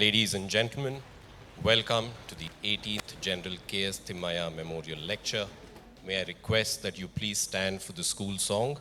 Ladies and gentlemen, welcome to the 18th General KS Thimayya Memorial Lecture. May I request that you please stand for the school song.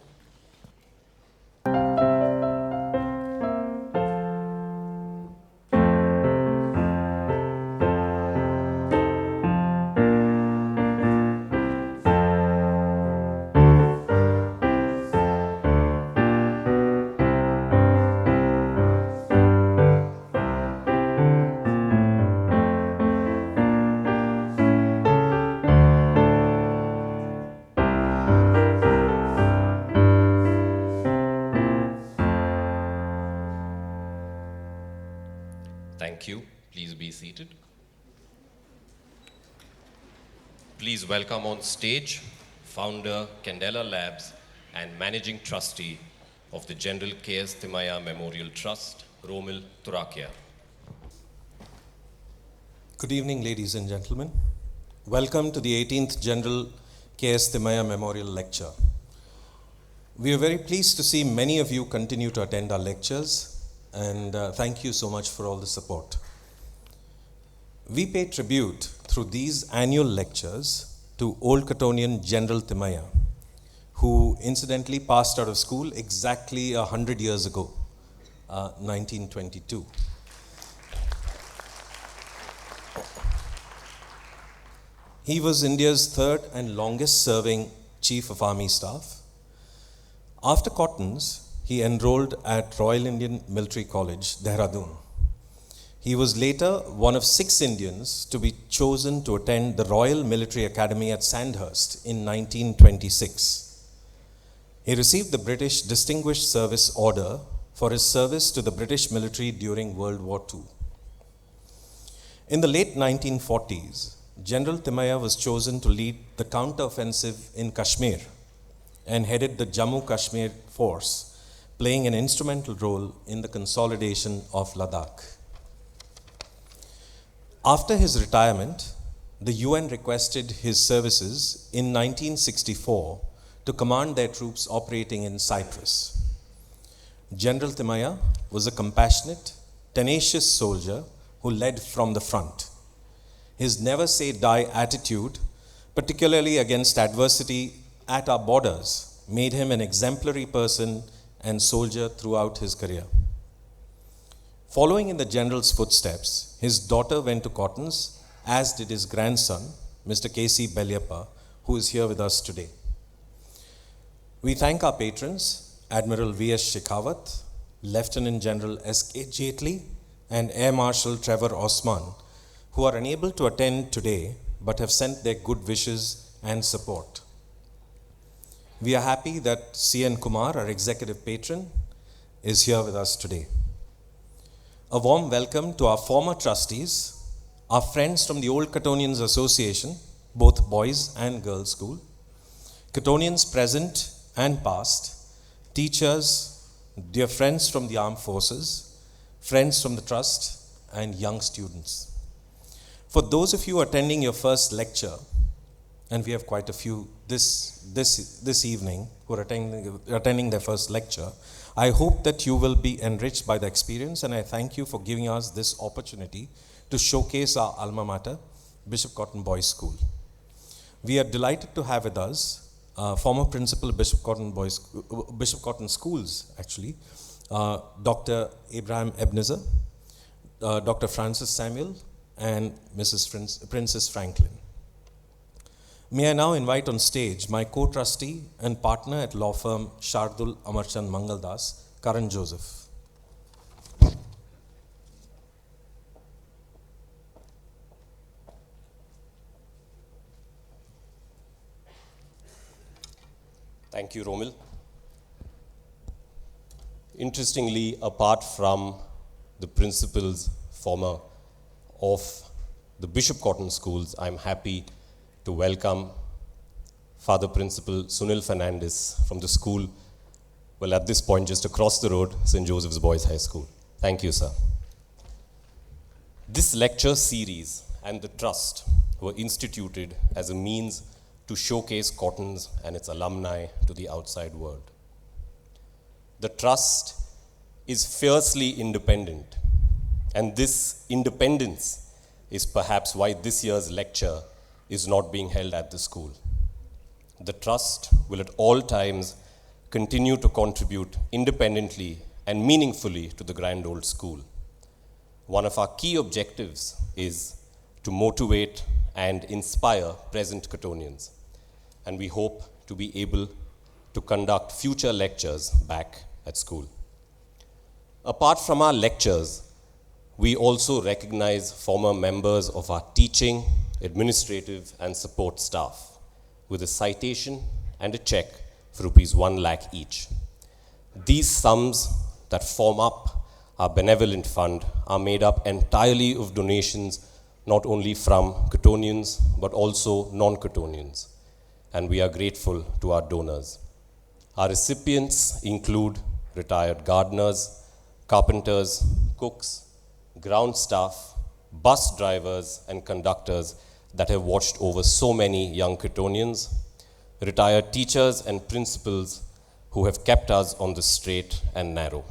Thank you. Please be seated. Please welcome on stage founder, Candela Labs, and managing trustee of the General KS Thimayya Memorial Trust, Romil Turakia. Good evening, ladies and gentlemen. Welcome to the 18th General KS Thimayya Memorial Lecture. We are very pleased to see many of you continue to attend our lectures, and thank you so much for all the support. We pay tribute through these annual lectures to Old Cottonian General Thimayya, who incidentally passed out of school exactly 100 years ago, 1922. He was India's third and longest serving Chief of Army Staff. After Cotton's, he enrolled at Royal Indian Military College, Dehradun. He was later one of 6 Indians to be chosen to attend the Royal Military Academy at Sandhurst in 1926. He received the British Distinguished Service Order for his service to the British military during World War II. In the late 1940s, General Thimayya was chosen to lead the counter-offensive in Kashmir and headed the Jammu Kashmir Force, playing an instrumental role in the consolidation of Ladakh. After his retirement, the UN requested his services in 1964 to command their troops operating in Cyprus. General Thimayya was a compassionate, tenacious soldier who led from the front. His never-say-die attitude, particularly against adversity at our borders, made him an exemplary person and soldier throughout his career. Following in the general's footsteps, his daughter went to Cotton's, as did his grandson, Mr. K.C. Belyappa, who is here with us today. We thank our patrons, Admiral V.S. Shekhawat, Lieutenant General S.K. Jaitley, and Air Marshal Trevor Osman, who are unable to attend today but have sent their good wishes and support. We are happy that C.N. Kumar, our executive patron, is here with us today. A warm welcome to our former trustees, our friends from the Old Cottonians Association, both boys and girls school, Cottonians present and past, teachers, dear friends from the armed forces, friends from the trust, and young students. For those of you attending your first lecture, and we have quite a few this evening who are attending their first lecture, I hope that you will be enriched by the experience, and I thank you for giving us this opportunity to showcase our alma mater, Bishop Cotton Boys School. We are delighted to have with us former principal Bishop Cotton Schools, actually, Dr. Abraham Ebenezer, Dr. Francis Samuel, and Mrs. Princess Franklin. May I now invite on stage my co-trustee and partner at law firm Shardul Amarchand Mangaldas, Karan Joseph. Thank you, Romil. Interestingly, apart from the principals former of the Bishop Cotton Schools, I'm happy to welcome Father Principal Sunil Fernandez from the school, well, at this point just across the road, St. Joseph's Boys High School. Thank you, sir. This lecture series and the trust were instituted as a means to showcase Cotton's and its alumni to the outside world. The trust is fiercely independent And this independence is perhaps why this year's lecture is not being held at the school. The Trust will at all times continue to contribute independently and meaningfully to the Grand Old School. One of our key objectives is to motivate and inspire present Cottonians, and we hope to be able to conduct future lectures back at school. Apart from our lectures, we also recognize former members of our teaching, administrative, and support staff with a citation and a check for ₹1 lakh each. These sums that form up our Benevolent Fund are made up entirely of donations not only from Cottonians but also non-Cottonians, and we are grateful to our donors. Our recipients include retired gardeners, carpenters, cooks, ground staff, bus drivers and conductors that have watched over so many young Cottonians, retired teachers and principals who have kept us on the straight and narrow.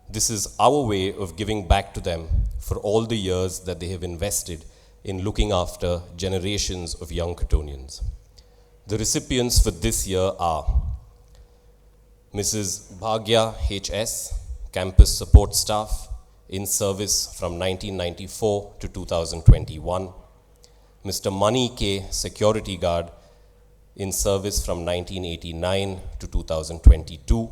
This is our way of giving back to them for all the years that they have invested in looking after generations of young Cottonians. The recipients for this year are Mrs. Bhagya H.S., Campus Support Staff, in service from 1994 to 2021. Mr. Mani K., Security Guard, in service from 1989 to 2022.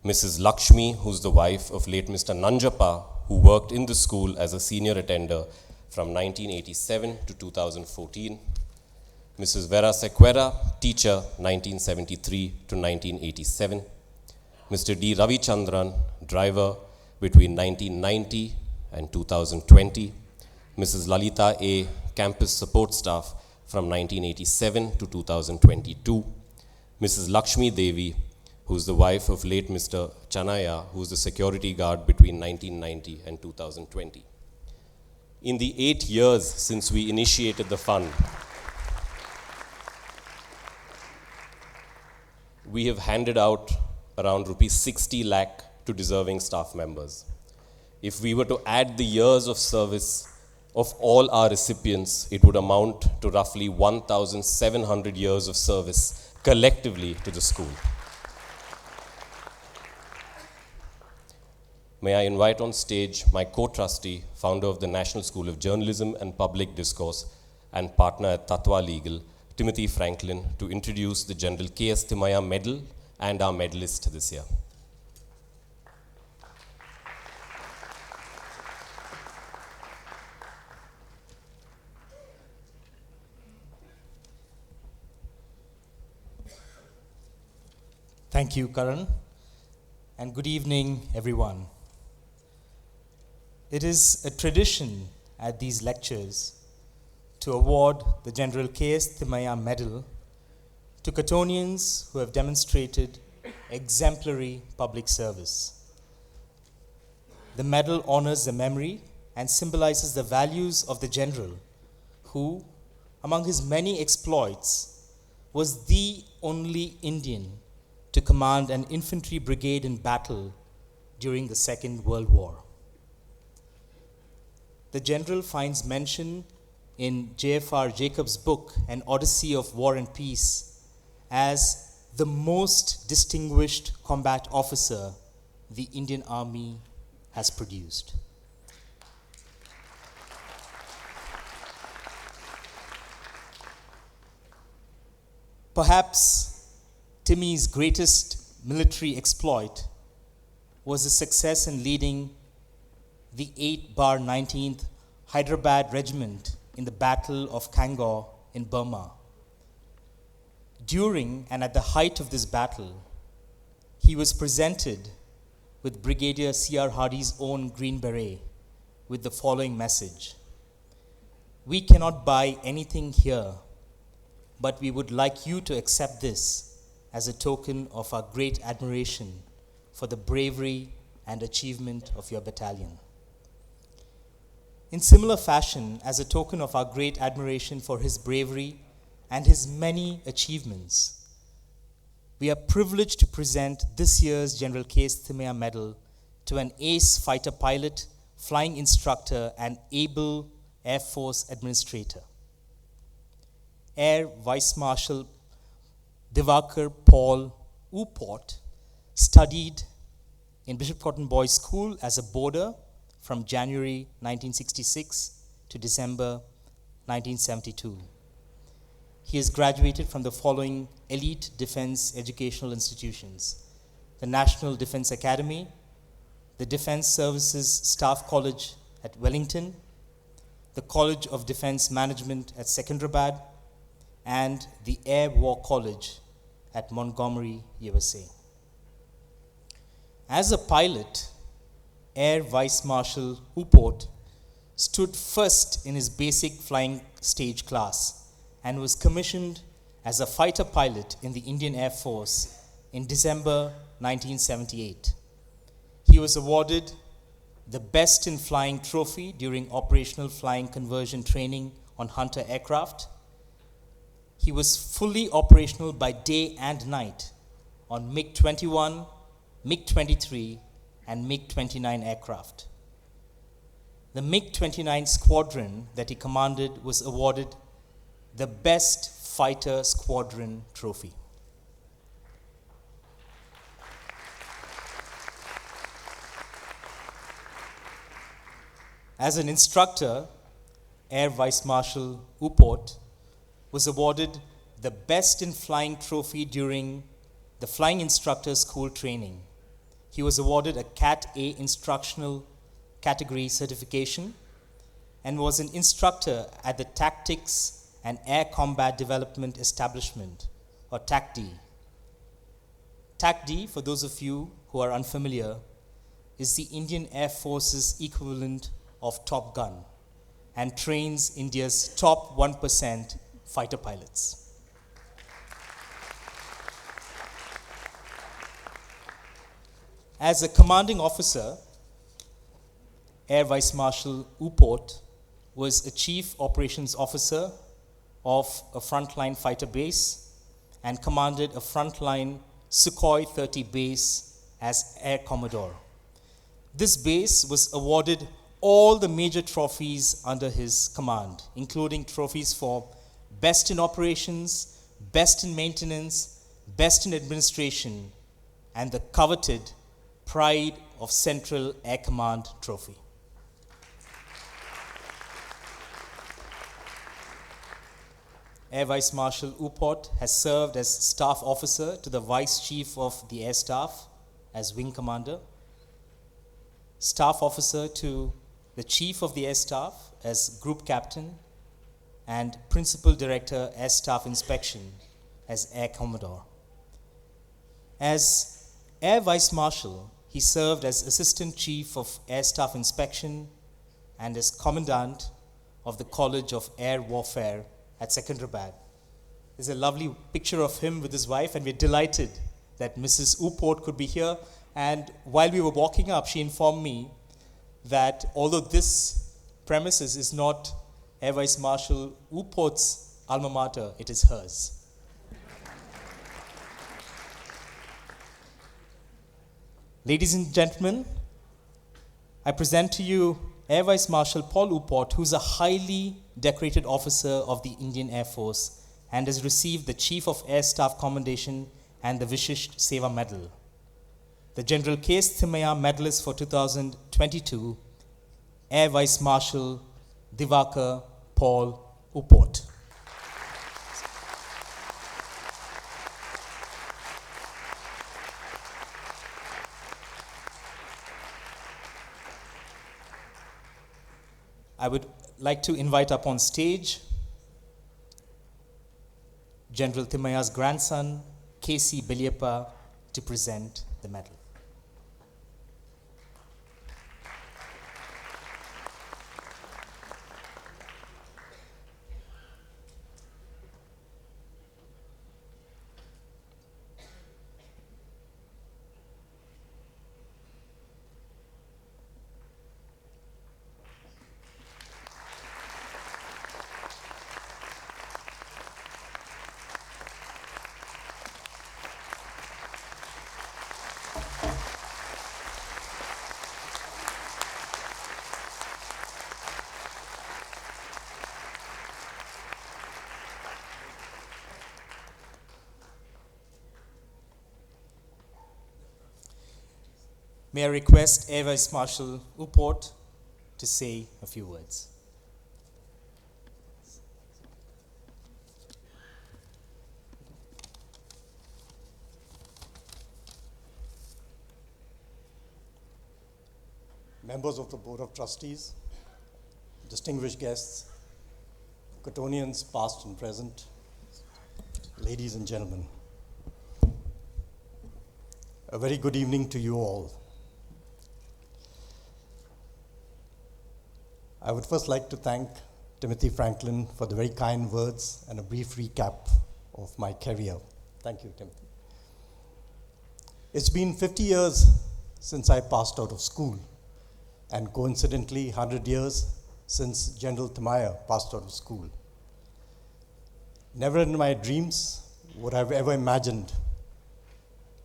Mrs. Lakshmi, who's the wife of late Mr. Nanjappa, who worked in the school as a senior attender from 1987 to 2014. Mrs. Vera Sequera, teacher, 1973 to 1987. Mr. D. Ravichandran, driver, between 1990 and 2020. Mrs. Lalita A., campus support staff from 1987 to 2022. Mrs. Lakshmi Devi, who's the wife of late Mr. Chanaya, who's the security guard between 1990 and 2020. In the 8 years since we initiated the fund, we have handed out around ₹60 lakh to deserving staff members. If we were to add the years of service of all our recipients, it would amount to roughly 1,700 years of service collectively to the school. May I invite on stage my co-trustee, founder of the National School of Journalism and Public Discourse and partner at Tatwa Legal, Timothy Franklin, to introduce the General K.S. Thimayya Medal and our medalist this year. Thank you, Karan, and good evening, everyone. It is a tradition at these lectures to award the General K.S. Thimayya Medal to Cottonians who have demonstrated exemplary public service. The medal honors the memory and symbolizes the values of the general who, among his many exploits, was the only Indian to command an infantry brigade in battle during the Second World War. The general finds mention in J.F.R. Jacobs' book, An Odyssey of War and Peace, as the most distinguished combat officer the Indian Army has produced. Perhaps Timmy's greatest military exploit was his success in leading the 8/19th Hyderabad Regiment in the Battle of Kangor in Burma. During and at the height of this battle, he was presented with Brigadier C.R. Hardy's own Green Beret with the following message: "We cannot buy anything here, but we would like you to accept this as a token of our great admiration for the bravery and achievement of your battalion." In similar fashion, as a token of our great admiration for his bravery and his many achievements, we are privileged to present this year's General K.S. Thimayya Medal to an ace fighter pilot flying instructor, and able Air Force administrator. Air Vice Marshal Divakar Paul Upot studied in Bishop Cotton Boys School as a boarder from January 1966 to December 1972. He has graduated from the following elite defense educational institutions: the National Defense Academy, the Defense Services Staff College at Wellington, the College of Defense Management at Secunderabad, and the Air War College at Montgomery, USA. As a pilot, Air Vice Marshal Upot stood first in his basic flying stage class and was commissioned as a fighter pilot in the Indian Air Force in December 1978. He was awarded the Best in Flying trophy during operational flying conversion training on Hunter aircraft. He was fully operational by day and night on MiG-21, MiG-23, and MiG-29 aircraft. The MiG-29 Squadron that he commanded was awarded the Best Fighter Squadron trophy. As an instructor, Air Vice Marshal Upot was awarded the Best in Flying trophy during the Flying Instructor School training. He was awarded a Cat A instructional category certification and was an instructor at the Tactics and Air Combat Development Establishment, or TACD. TACD, for those of you who are unfamiliar, is the Indian Air Force's equivalent of Top Gun and trains India's top 1% fighter pilots. As a commanding officer, Air Vice Marshal Upot was a Chief Operations Officer of a frontline fighter base and commanded a frontline Sukhoi 30 base as Air Commodore. This base was awarded all the major trophies under his command, including trophies for Best in Operations, Best in Maintenance, Best in Administration, and the coveted Pride of Central Air Command trophy. Air Vice Marshal Upot has served as Staff Officer to the Vice Chief of the Air Staff as Wing Commander, Staff Officer to the Chief of the Air Staff as Group Captain, and Principal Director Air Staff Inspection as Air Commodore. As Air Vice Marshal, he served as Assistant Chief of Air Staff Inspection and as Commandant of the College of Air Warfare at Secunderabad. There's a lovely picture of him with his wife, and we're delighted that Mrs. Upot could be here. And while we were walking up, she informed me that although this premises is not Air Vice Marshal Upot's alma mater, it is hers. Ladies and gentlemen, I present to you Air Vice Marshal Paul Upot, who's a highly decorated officer of the Indian Air Force and has received the Chief of Air Staff Commendation and the Vishisht Seva Medal. The General Thimayya Medalist for 2022, Air Vice Marshal Divakar Paul Upot. I would like to invite up on stage General Thimayya's grandson, K.C. Beliappa, to present the medal. May I request Air Vice Marshal Upot to say a few words. Members of the Board of Trustees, distinguished guests, Cottonians past and present, ladies and gentlemen, a very good evening to you all. I would first like to thank Timothy Franklin for the very kind words and a brief recap of my career. Thank you, Timothy. It's been 50 years since I passed out of school, and coincidentally 100 years since General Thimayya passed out of school. Never in my dreams would I have ever imagined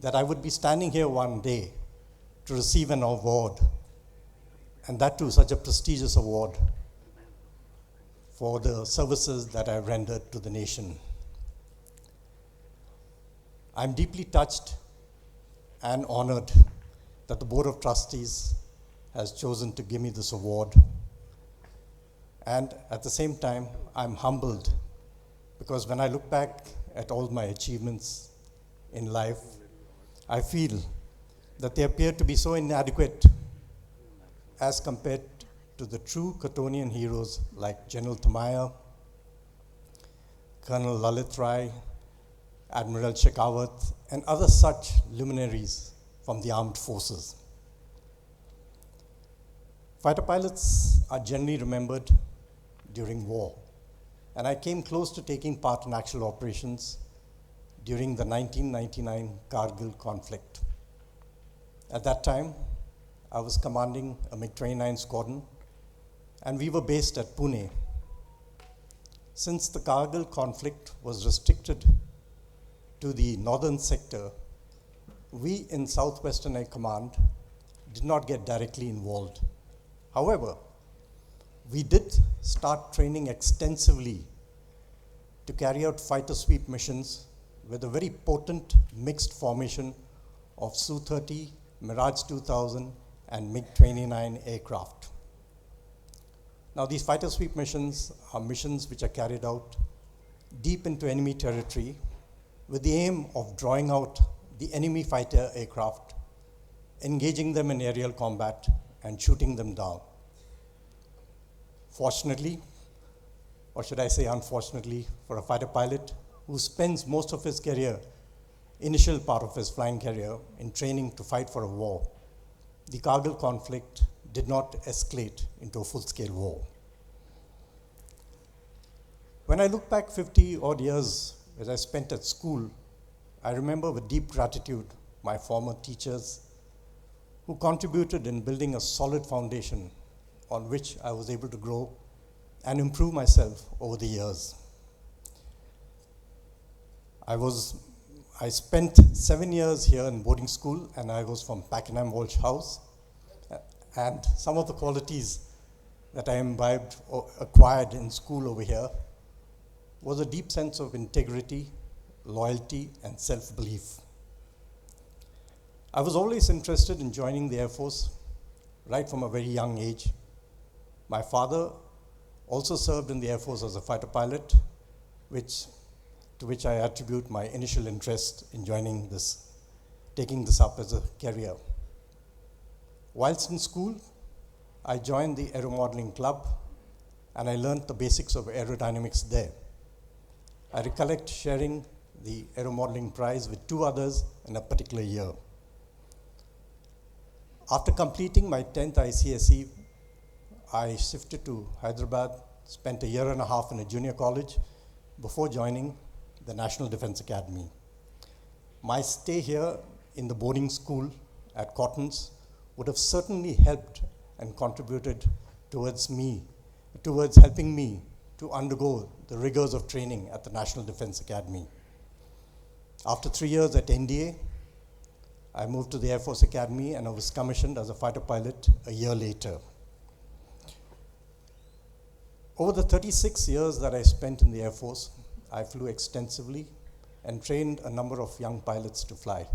that I would be standing here one day to receive an award, and that too such a prestigious award for the services that I rendered to the nation. I'm deeply touched and honored that the Board of Trustees has chosen to give me this award. And at the same time, I'm humbled because when I look back at all my achievements in life, I feel that they appear to be so inadequate as compared to the true Cottonian heroes like General Thimayya, Colonel Lalit Rai, Admiral Shekhawat, and other such luminaries from the armed forces. Fighter pilots are generally remembered during war, and I came close to taking part in actual operations during the 1999 Kargil conflict. At that time, I was commanding a MiG-29 Squadron, and we were based at Pune. Since the Kargil conflict was restricted to the northern sector, we in Southwestern Air Command did not get directly involved. However, we did start training extensively to carry out fighter sweep missions with a very potent mixed formation of Su-30, Mirage 2000, and MiG-29 aircraft. Now, these fighter sweep missions are missions which are carried out deep into enemy territory with the aim of drawing out the enemy fighter aircraft, engaging them in aerial combat, and shooting them down. Fortunately, or should I say unfortunately, for a fighter pilot who spends most of his career, initial part of his flying career, in training to fight for a war, the Kargil conflict did not escalate into a full-scale war. When I look back 50 odd years as I spent at school, I remember with deep gratitude my former teachers who contributed in building a solid foundation on which I was able to grow and improve myself over the years. I spent 7 years here in boarding school, and I was from Pakenham Walsh House. And some of the qualities that I imbibed or acquired in school over here was a deep sense of integrity, loyalty, and self-belief. I was always interested in joining the Air Force right from a very young age. My father also served in the Air Force as a fighter pilot, to which I attribute my initial interest in taking this up as a career. Whilst in school, I joined the Aeromodeling Club, and I learned the basics of aerodynamics there. I recollect sharing the Aeromodeling prize with 2 others in a particular year. After completing my 10th ICSE, I shifted to Hyderabad, spent a year and a half in a junior college before joining the National Defense Academy. My stay here in the boarding school at Cottons would have certainly helped and contributed towards helping me to undergo the rigors of training at the National Defense Academy. After 3 years at NDA, I moved to the Air Force Academy and I was commissioned as a fighter pilot a year later. Over the 36 years that I spent in the Air Force, I flew extensively and trained a number of young pilots to fly.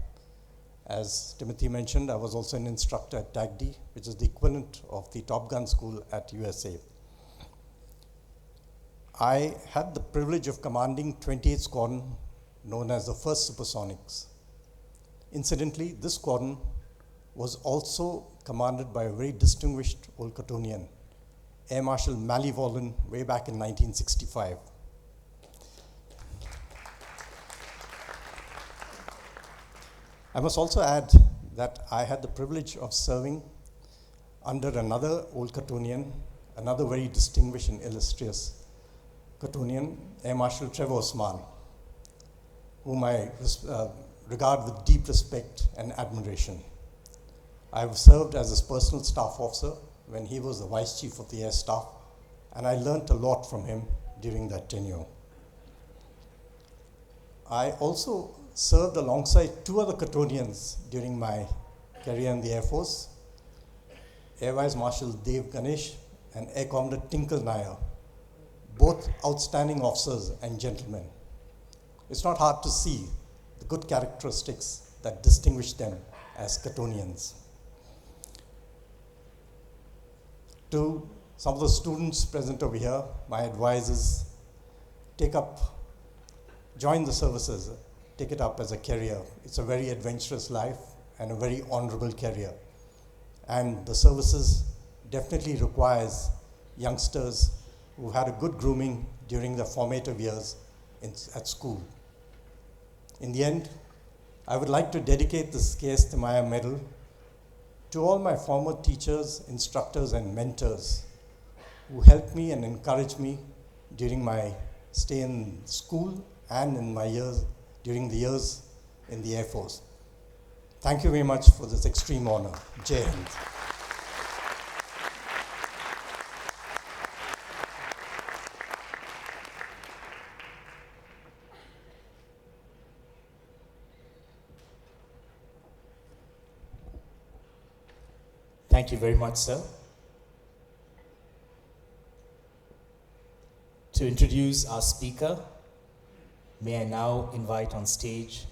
As Timothy mentioned, I was also an instructor at TAGD, which is the equivalent of the Top Gun school at USA. I had the privilege of commanding 28th Squadron, known as the First Supersonics. Incidentally, this squadron was also commanded by a very distinguished old Cottonian, Air Marshal Malevolent, way back in 1965. I must also add that I had the privilege of serving under another old Cottonian, another very distinguished and illustrious Cottonian, Air Marshal Trevor Osman, whom I regard with deep respect and admiration. I have served as his personal staff officer when he was the Vice Chief of the Air Staff, and I learnt a lot from him during that tenure. I also served alongside two other Cottonians during my career in the Air Force, Air Vice Marshal Dev Ganesh and Air Commodore Tinkle Nair, both outstanding officers and gentlemen. It's not hard to see the good characteristics that distinguish them as Cottonians. To some of the students present over here, my advice is join the services, take it up as a career. It's a very adventurous life and a very honorable career. And the services definitely requires youngsters who had a good grooming during their formative years at school. In the end, I would like to dedicate this KST18 medal to all my former teachers, instructors, and mentors who helped me and encouraged me during my stay in school and in my during the years in the Air Force. Thank you very much for this extreme honor. Jai Hind. Thank you very much, sir. To introduce our speaker, may I now invite on stage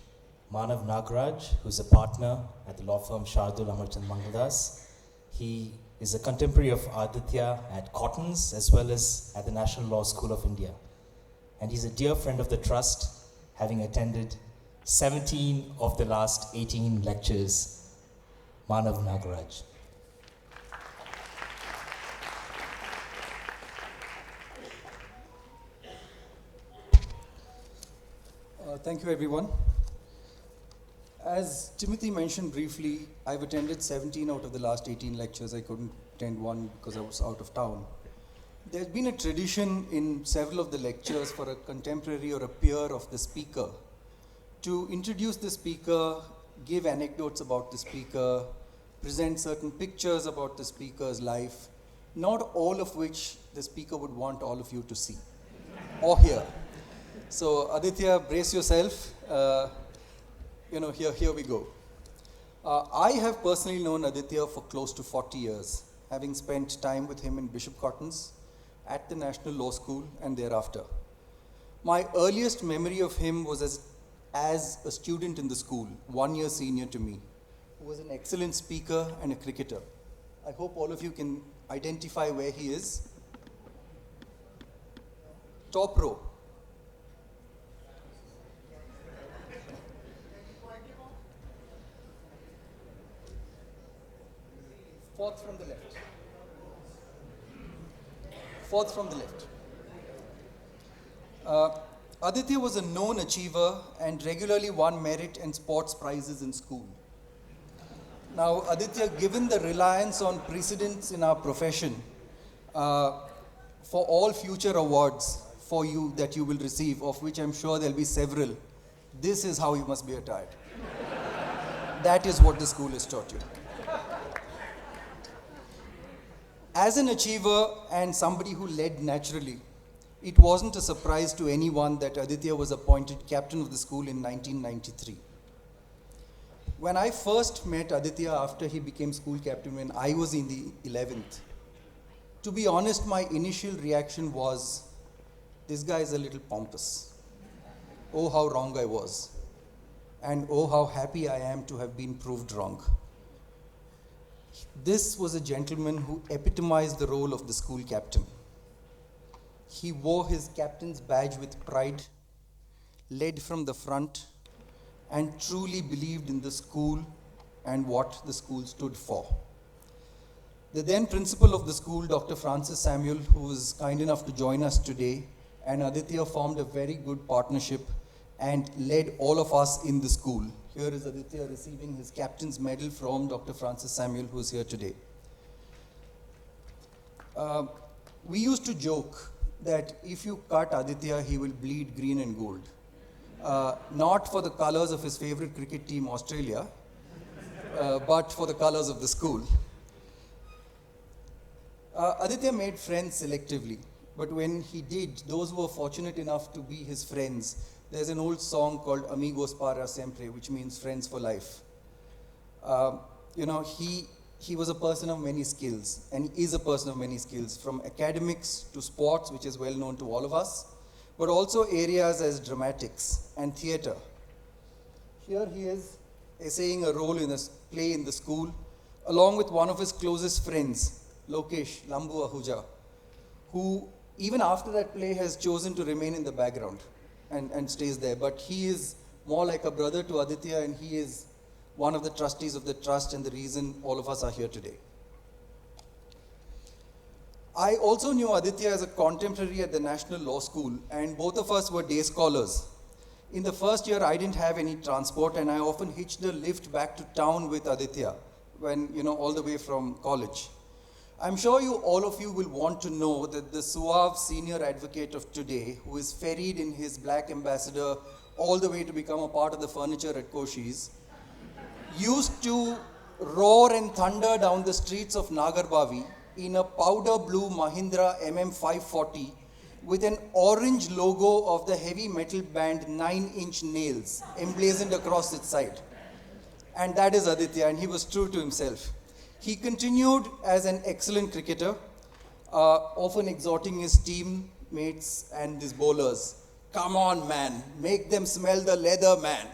Manav Nagaraj, who's a partner at the law firm Shardul Amarchand Mangaldas. He is a contemporary of Aditya at Cottons as well as at the National Law School of India. And he's a dear friend of the trust, having attended 17 of the last 18 lectures. Manav Nagaraj. Thank you, everyone. As Timothy mentioned briefly, I've attended 17 out of the last 18 lectures. I couldn't attend one because I was out of town. There's been a tradition in several of the lectures for a contemporary or a peer of the speaker to introduce the speaker, give anecdotes about the speaker, present certain pictures about the speaker's life, not all of which the speaker would want all of you to see or hear. So Aditya, brace yourself. Here we go. I have personally known Aditya for close to 40 years, having spent time with him in Bishop Cottons, at the National Law School, and thereafter. My earliest memory of him was as a student in the school, 1 year senior to me, who was an excellent speaker and a cricketer. I hope all of you can identify where he is. Top row. Fourth from the left. Fourth from the left. Aditya was a known achiever and regularly won merit and sports prizes in school. Now, Aditya, given the reliance on precedents in our profession, for all future awards for you that you will receive, of which I'm sure there'll be several, this is how you must be attired. That is what the school has taught you. As an achiever and somebody who led naturally, it wasn't a surprise to anyone that Aditya was appointed captain of the school in 1993. When I first met Aditya after he became school captain when I was in the 11th, to be honest, my initial reaction was, this guy is a little pompous. Oh, how wrong I was. and oh how happy I am to have been proved wrong. This was a gentleman who epitomized the role of the school captain. He wore his captain's badge with pride, led from the front, and truly believed in the school and what the school stood for. The then principal of the school, Dr. Francis Samuel, who was kind enough to join us today, and Aditya formed a very good partnership and led all of us in the school. Here is Aditya receiving his captain's medal from Dr. Francis Samuel, who is here today. We used to joke that if you cut Aditya, he will bleed green and gold. Not for the colors of his favorite cricket team, Australia, but for the colors of the school. Aditya made friends selectively, but when he did, those who were fortunate enough to be his friends, there's an old song called Amigos para siempre, which means friends for life. He was a person of many skills, and he is a person of many skills, from academics to sports, which is well known to all of us, but also areas as dramatics and theatre. Here he is essaying a role in a play in the school, along with one of his closest friends, Lokesh Lambu Ahuja, who even after that play has chosen to remain in the background and stays there. But he is more like a brother to Aditya, and he is one of the trustees of the trust and the reason all of us are here today. I also knew Aditya as a contemporary at the National Law School, and both of us were day scholars. In the first year, I didn't have any transport, and I often hitched a lift back to town with Aditya when, all the way from college. I'm sure all of you will want to know that the suave senior advocate of today, who is ferried in his black ambassador all the way to become a part of the furniture at Koshi's, used to roar and thunder down the streets of Nagarbavi in a powder blue Mahindra MM540 with an orange logo of the heavy metal band 9-inch Nails emblazoned across its side. And that is Aditya, and he was true to himself. He continued as an excellent cricketer, often exhorting his teammates and his bowlers, "Come on, man, make them smell the leather, man."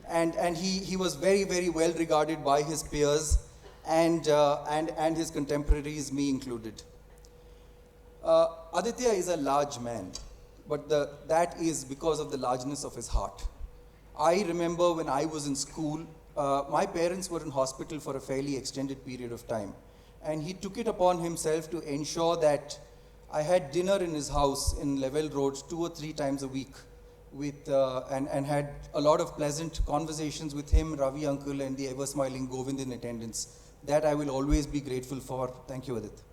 And he was very, very well regarded by his peers and his contemporaries, me included. Aditya is a large man, but that is because of the largeness of his heart. I remember when I was in school, my parents were in hospital for a fairly extended period of time, and he took it upon himself to ensure that I had dinner in his house in Level Road 2 or 3 times a week, and had a lot of pleasant conversations with him, Ravi uncle, and the ever-smiling Govind in attendance. That I will always be grateful for. Thank you, Aditya.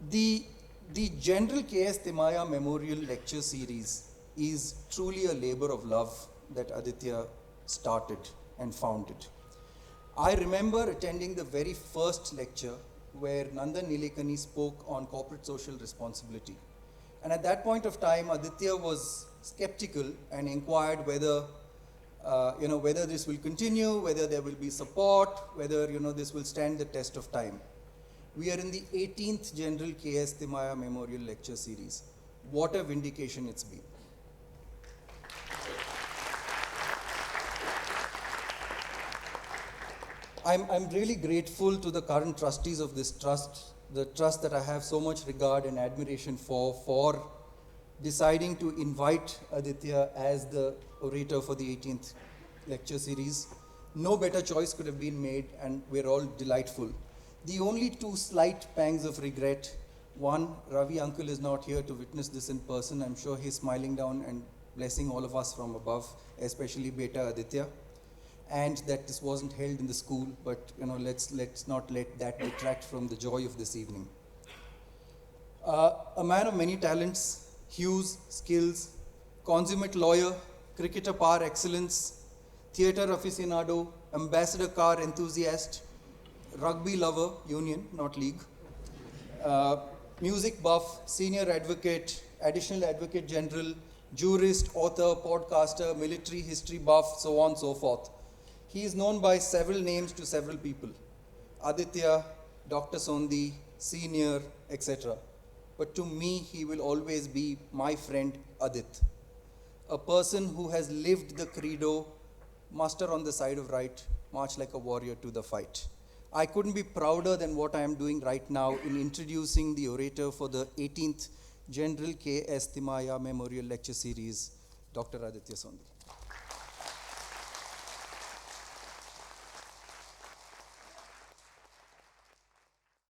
The General KS Thimayya Memorial Lecture Series is truly a labor of love that Aditya started and founded. I remember attending the very first lecture where Nandan Nilekani spoke on corporate social responsibility. And at that point of time, Aditya was skeptical and inquired whether this will continue, whether there will be support, whether, this will stand the test of time. We are in the 18th General KS Thimayya Memorial Lecture Series. What a vindication it's been. I'm really grateful to the current trustees of this trust, the trust that I have so much regard and admiration for deciding to invite Aditya as the orator for the 18th lecture series. No better choice could have been made, and we're all delightful. The only 2 slight pangs of regret: one, Ravi uncle is not here to witness this in person. I'm sure he's smiling down and blessing all of us from above, especially Beta Aditya. And that this wasn't held in the school, but let's not let that detract from the joy of this evening. A man of many talents, hues, skills, consummate lawyer, cricketer par excellence, theatre aficionado, ambassador car enthusiast, rugby lover, union, not league, music buff, senior advocate, additional advocate general, jurist, author, podcaster, military history buff, so on and so forth. He is known by several names to several people: Aditya, Dr. Sondhi, Senior, etc. But to me, he will always be my friend Adit. a person who has lived the credo, muster on the side of right, march like a warrior to the fight. I couldn't be prouder than what I am doing right now in introducing the orator for the 18th General K.S. Thimayya Memorial Lecture Series, Dr. Aditya Sondhi.